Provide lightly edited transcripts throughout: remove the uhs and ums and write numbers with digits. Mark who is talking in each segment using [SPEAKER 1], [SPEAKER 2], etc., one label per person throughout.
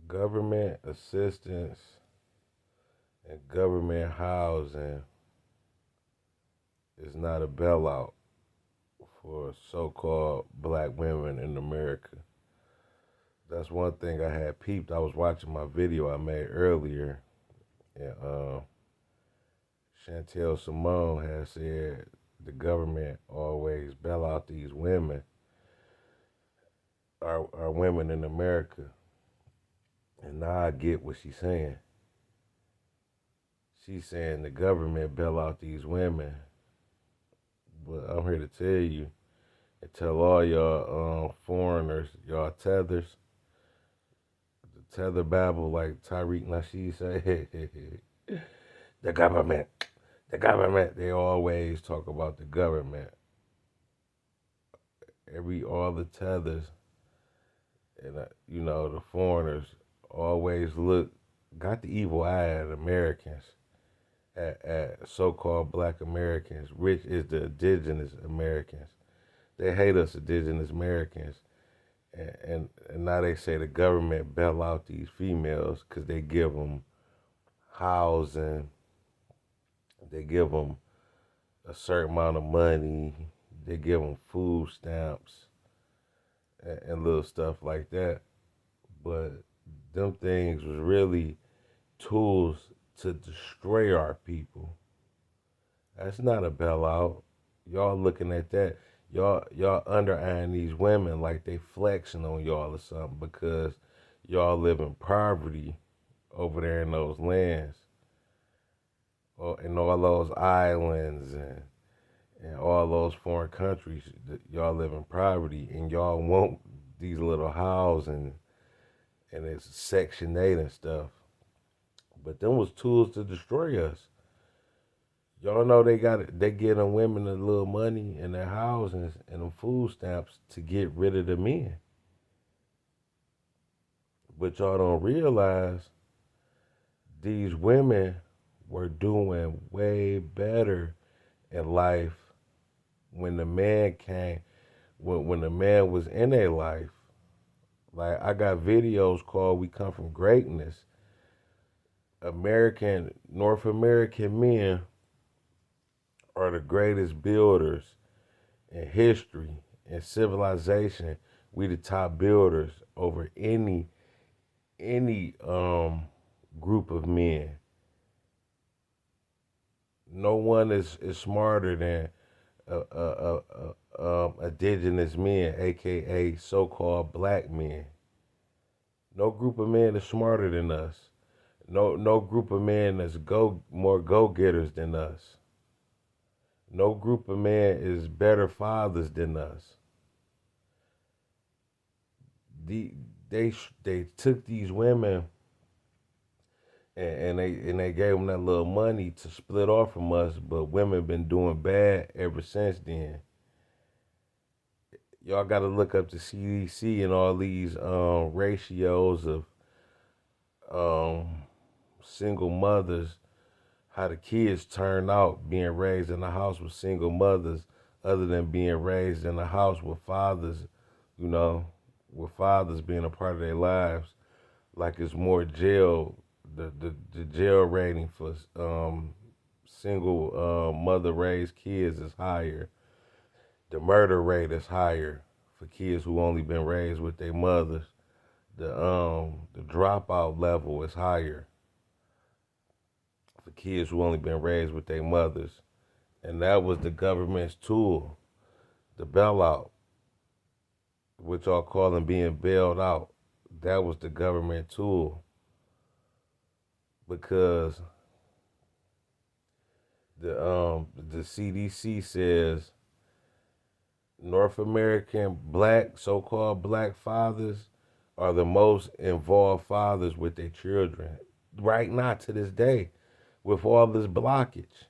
[SPEAKER 1] Government assistance and government housing is not a bailout for so-called black women in America. That's one thing I had peeped. I was watching my video I made earlier, and Chantel Simone has said the government always bail out these women, our women in America. And now I get what she's saying. She's saying the government bail out these women, but I'm here to tell you and tell all y'all foreigners, y'all tethers, the tether babble like Tariq Nasheed say, the government, the government. They always talk about the government. All the tethers and the foreigners always got the evil eye at Americans, at so-called Black Americans, which is the indigenous Americans. They hate us indigenous Americans, and now they say the government bail out these females because they give them housing, they give them a certain amount of money, they give them food stamps and little stuff like that. But them things was really tools to destroy our people. That's not a bailout. Y'all looking at that. Y'all under eyeing these women like they flexing on y'all or something because y'all live in poverty over there in those lands or in all those islands and all those foreign countries. Y'all live in poverty and y'all want these little houses and it's Section 8 and stuff. But them was tools to destroy us. Y'all know they get them women a little money in their houses and them food stamps to get rid of the men. But y'all don't realize these women were doing way better in life when the man came, when the man was in their life. Like I got videos called "We Come from Greatness." North American men are the greatest builders in history and civilization. We the top builders over any group of men. No one is smarter than indigenous men, aka so-called black men. No group of men is smarter than us. No group of men is more go getters than us. No group of men is better fathers than us. The, they took these women and they gave them that little money to split off from us, but women been doing bad ever since then. Y'all got to look up the CDC and all these ratios of um, single mothers, how the kids turn out being raised in a house with single mothers, other than being raised in a house with fathers, you know, with fathers being a part of their lives. Like it's more jail, the jail rating for single mother raised kids is higher. The murder rate is higher for kids who only been raised with their mothers. The dropout level is higher for kids who only been raised with their mothers. And that was the government's tool, the bailout, which y'all calling being bailed out. That was the government tool because the CDC says North American black so-called black fathers are the most involved fathers with their children right now to this day with all this blockage.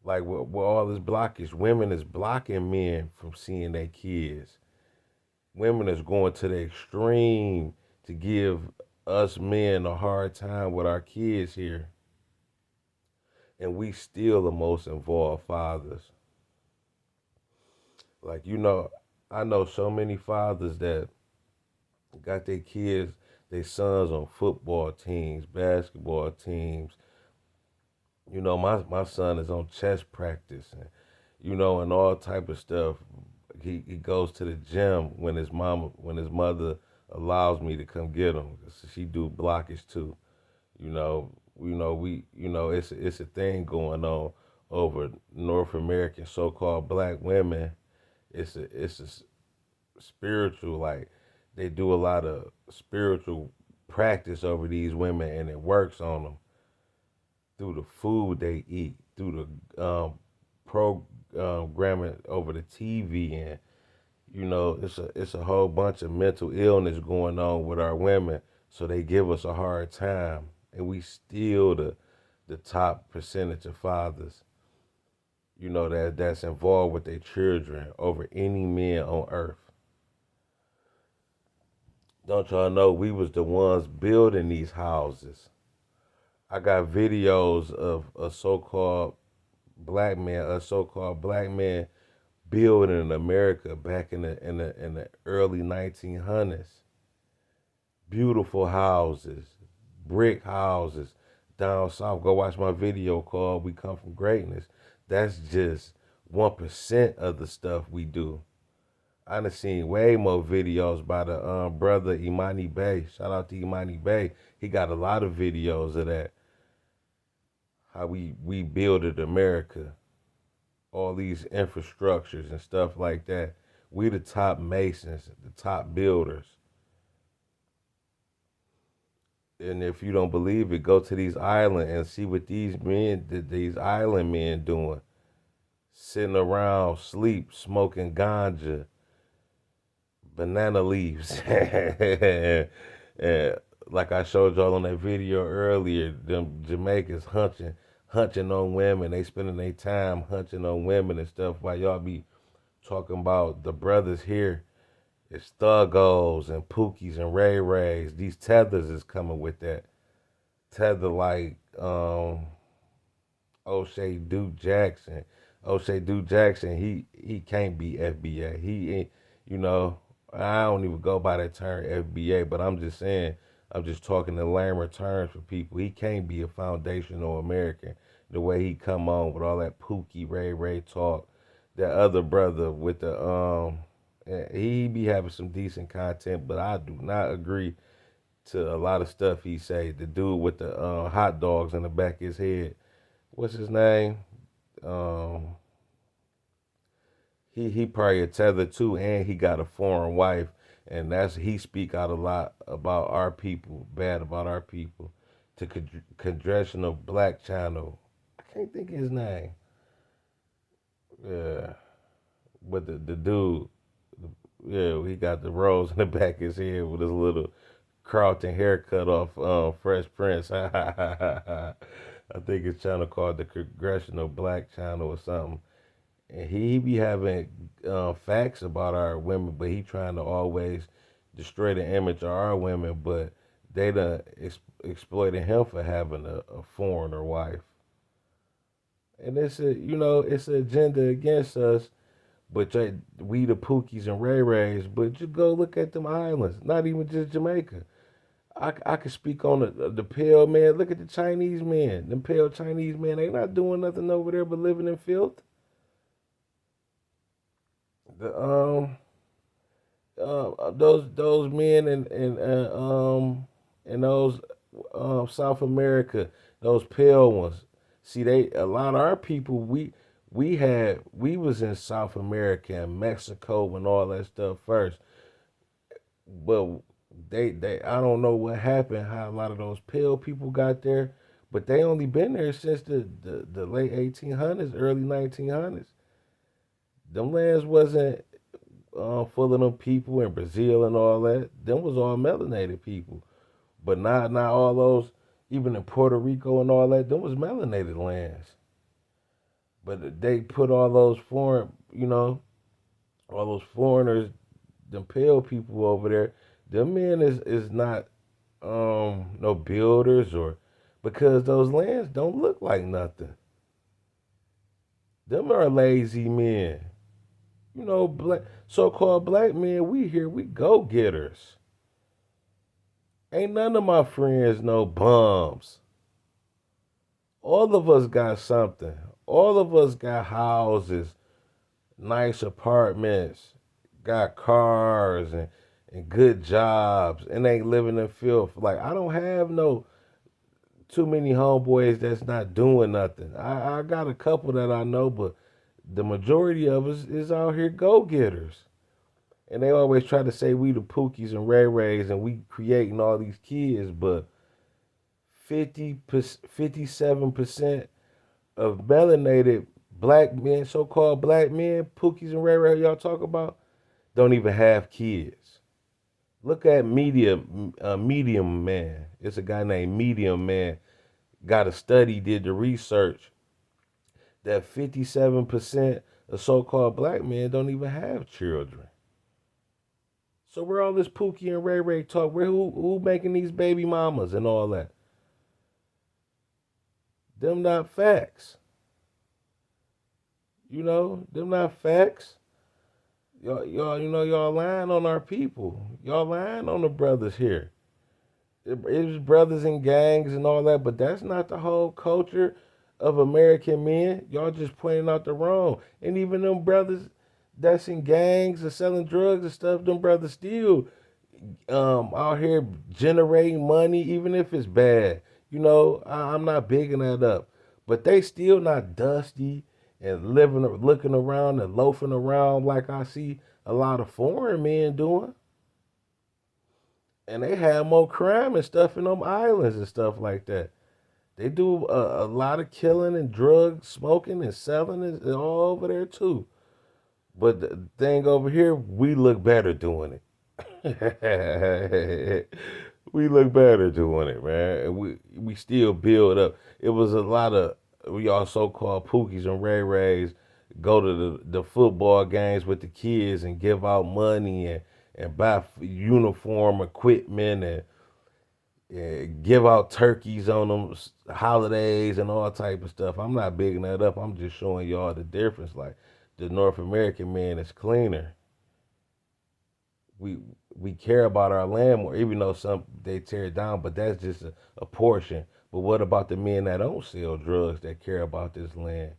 [SPEAKER 1] Like with all this blockage, women is blocking men from seeing their kids. Women is going to the extreme to give us men a hard time with our kids here. And we still the most involved fathers. Like, I know so many fathers that got their kids, their sons on football teams, basketball teams. My son is on chess practice and and all type of stuff. He goes to the gym when his mother allows me to come get him. She do blockage too. It's a thing going on over North American so-called black women. It's a spiritual, like they do a lot of spiritual practice over these women, and it works on them through the food they eat, through the programming over the TV, and it's a whole bunch of mental illness going on with our women. So they give us a hard time, and we still the top percentage of fathers, that's involved with their children over any men on earth. Don't y'all know we was the ones building these houses? I got videos of a so-called black man building in America back in the early 1900s. Beautiful houses, brick houses down south. Go watch my video called "We Come from Greatness." That's just 1% of the stuff we do. I done seen way more videos by the brother Imani Bay. Shout out to Imani Bay. He got a lot of videos of that. How we builded America, all these infrastructures and stuff like that. We the top masons, the top builders. And if you don't believe it, go to these islands and see what these island men doing. Sitting around, sleep, smoking ganja, banana leaves. And like I showed y'all on that video earlier, them Jamaicans hunching on women. They spending their time hunching on women and stuff while y'all be talking about the brothers here. It's Thuggos and Pookies and Ray Rays. These tethers is coming with that. Tether like O'Shea Duke Jackson. O'Shea Duke Jackson, he can't be FBA. He ain't, you know, I don't even go by that term FBA, but I'm just saying, I'm just talking in lamer terms for people. He can't be a foundational American the way he come on with all that Pookie Ray Ray talk. That other brother with the he be having some decent content, but I do not agree to a lot of stuff he say. The dude with the hot dogs in the back of his head, what's his name? Um, he probably a tether too, and he got a foreign wife, and that's he speak out a lot about our people, bad about our people. To Congressional Black Channel, I can't think of his name. Yeah, but the dude, yeah, he got the rose in the back of his head with his little Carlton haircut off Fresh Prince. I think his channel called the Congressional Black Channel or something. And he be having facts about our women, but he trying to always destroy the image of our women. But they done exploited him for having a foreigner wife, and it's an agenda against us. But we the Pookies and Ray Rays. But you go look at them islands, not even just Jamaica. I could speak on the pale man. Look at the Chinese men. Them pale Chinese men, they not doing nothing over there but living in filth. The those men in those South America, those pale ones. See, they a lot of our people we was in South America and Mexico and all that stuff first, but they I don't know what happened, how a lot of those pale people got there, but they only been there since the late 1800s, early 1900s. Them lands wasn't full of them people in Brazil and all that. Them was all melanated people. But not all those, even in Puerto Rico and all that, them was melanated lands. But they put all those all those foreigners, them pale people over there. Them men is not no builders or because those lands don't look like nothing. Them are lazy men. Black so-called black men, we here, we go getters. Ain't none of my friends no bums. All of us got something. All of us got houses, nice apartments, got cars and good jobs, and ain't living in filth. Like I don't have no too many homeboys that's not doing nothing. I got a couple that I know, but the majority of us is out here go getters. And they always try to say we the Pookies and Ray Rays and we creating all these kids, but 57% of melanated black men, so-called black men, Pookies and Ray Ray y'all talk about, don't even have kids. Look at Medium Man. It's a guy named Medium Man. Got a study, did the research that 57% of so-called black men don't even have children. So where all this Pookie and Ray Ray talk, where who making these baby mamas and all that? Them not facts. Them not facts. Y'all lying on our people. Y'all lying on the brothers here. It was brothers and gangs and all that, but that's not the whole culture of American men. Y'all just pointing out the wrong. And even them brothers that's in gangs and selling drugs and stuff, them brothers still out here generating money, even if it's bad. I'm not bigging that up, but they still not dusty and looking around and loafing around like I see a lot of foreign men doing. And they have more crime and stuff in them islands and stuff like that. They do a lot of killing and drug smoking and selling and all over there too. But the thing over here, we look better doing it. We look better doing it, man. And we still build up. It was a lot of we all so called Pookies and Ray Rays go to the football games with the kids and give out money and buy uniform equipment and give out turkeys on them holidays and all type of stuff. I'm not bigging that up. I'm just showing y'all the difference. Like the North American man is cleaner. We we care about our land more, even though some they tear it down, but that's just a portion. But what about the men that don't sell drugs that care about this land,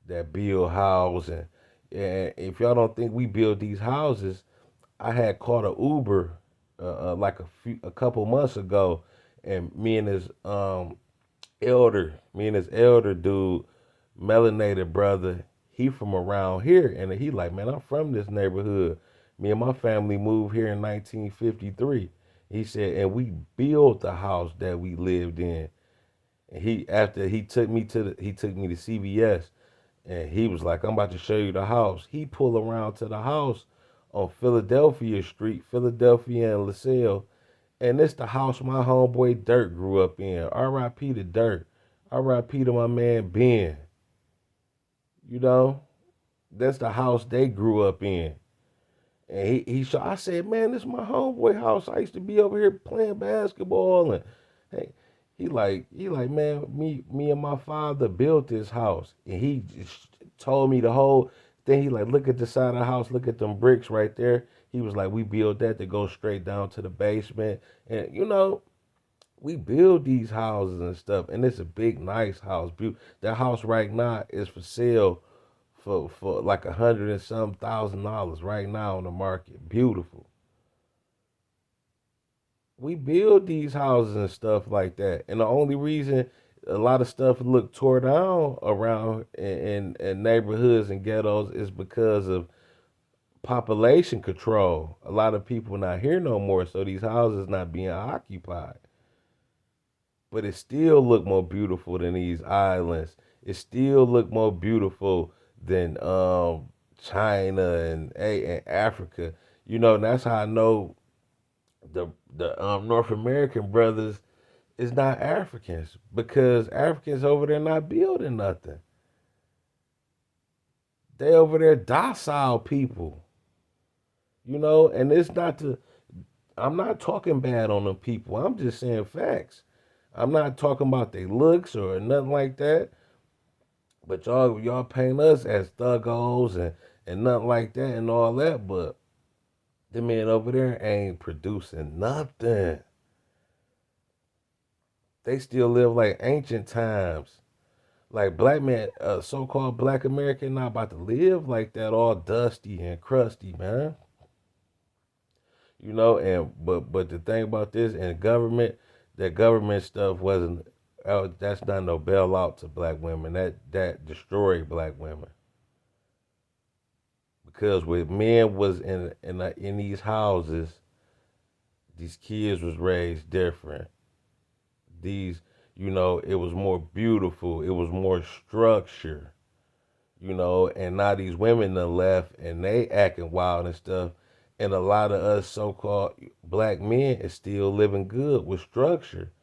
[SPEAKER 1] that build houses? And if y'all don't think we build these houses, I had caught a Uber like a couple months ago, and me and his elder dude, melanated brother, he from around here, and he like, man, I'm from this neighborhood. Me and my family moved here in 1953. He said, and we built the house that we lived in. And he took me to CVS, and he was like, I'm about to show you the house. He pulled around to the house on Philadelphia Street, Philadelphia and LaSalle, and it's the house my homeboy Dirt grew up in. R.I.P. to Dirt. R.I.P. to my man Ben. You know, that's the house they grew up in. And I said, man, this is my homeboy house. I used to be over here playing basketball, and hey, man, me and my father built this house, and he just told me the whole thing. He like, look at the side of the house, look at them bricks right there. He was like, we built that to go straight down to the basement, and we build these houses and stuff, and it's a big, nice house. That house right now is for sale for like 100 and some thousand dollars right now on the market. Beautiful. We build these houses and stuff like that, and the only reason a lot of stuff look tore down around in neighborhoods and ghettos is because of population control. A lot of people not here no more, so these houses not being occupied. But it still look more beautiful than these islands. It still look more beautiful than China and Africa. And that's how I know the North American brothers is not Africans, because Africans over there not building nothing. They over there docile people, and it's not to I'm not talking bad on them people. I'm just saying facts. I'm not talking about their looks or nothing like that. But y'all paint us as thuggos and nothing like that and all that. But the men over there ain't producing nothing. They still live like ancient times. Like black man, so-called black American, not about to live like that, all dusty and crusty, man. And but the thing about this and government, that government stuff wasn't. That's not no bailout to black women. That destroyed black women because when men was in these houses, these kids was raised different. These, it was more beautiful. It was more structure. And now these women done left and they acting wild and stuff. And a lot of us so-called black men is still living good with structure.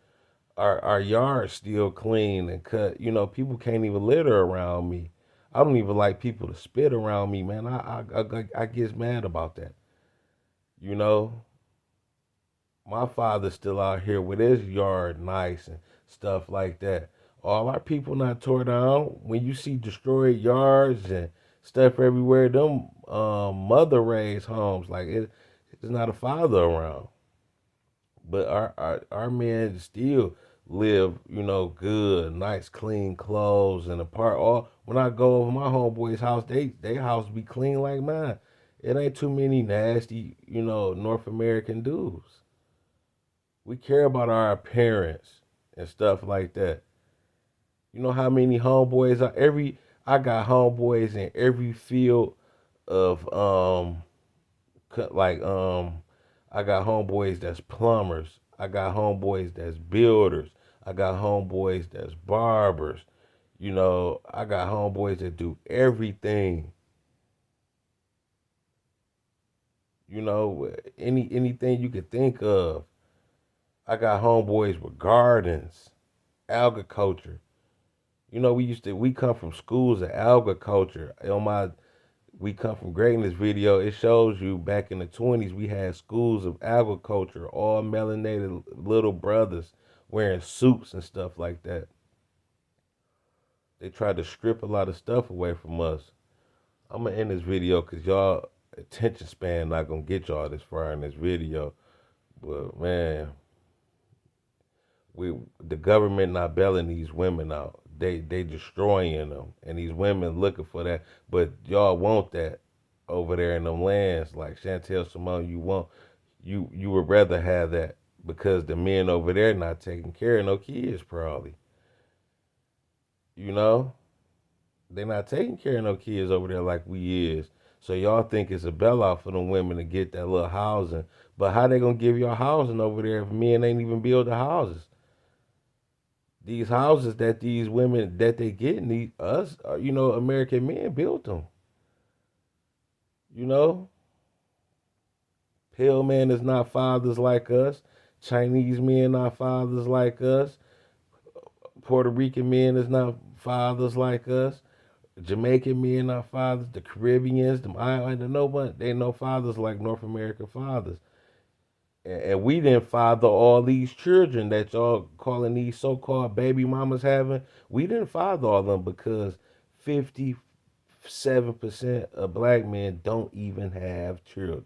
[SPEAKER 1] Our yard's still clean and cut. People can't even litter around me. I don't even like people to spit around me, man. I get mad about that. You know, my father's still out here with his yard nice and stuff like that. All our people not tore down. When you see destroyed yards and stuff everywhere, them mother raised homes, like it's not a father around. But our men still live, good, nice, clean clothes and apart. All when I go over my homeboy's house, they house be clean like mine. It ain't too many nasty, North American dudes. We care about our appearance and stuff like that. You know how many homeboys are I got homeboys in every field of like I got homeboys that's plumbers. I got homeboys that's builders. I got homeboys that's barbers. I got homeboys that do everything. Anything you could think of. I got homeboys with gardens, agriculture. We come from schools of agriculture. We come from greatness video. It shows you back in the 20s we had schools of agriculture, all melanated little brothers wearing suits and stuff like that. They tried to strip a lot of stuff away from us. I'm gonna end this video because y'all attention span not gonna get y'all this far in this video. But man, we the government not bailing these women out. They destroying them, and these women looking for that. But y'all want that over there in them lands, like Chantel Simone. You would rather have that because the men over there not taking care of no kids, probably. You know, they not taking care of no kids over there like we is. So y'all think it's a bailout for them women to get that little housing, but how they gonna give y'all housing over there if men ain't even build the houses? These houses that these women that they get need us, American men built them. You know, Pale man is not fathers like us. Chinese men not fathers like us. Puerto Rican men is not fathers like us. Jamaican men not fathers. The Caribbeans, them islanders, nobody they no fathers like North American fathers. And we didn't father all these children that y'all calling these so-called baby mamas having. We didn't father all of them because 57% of black men don't even have children.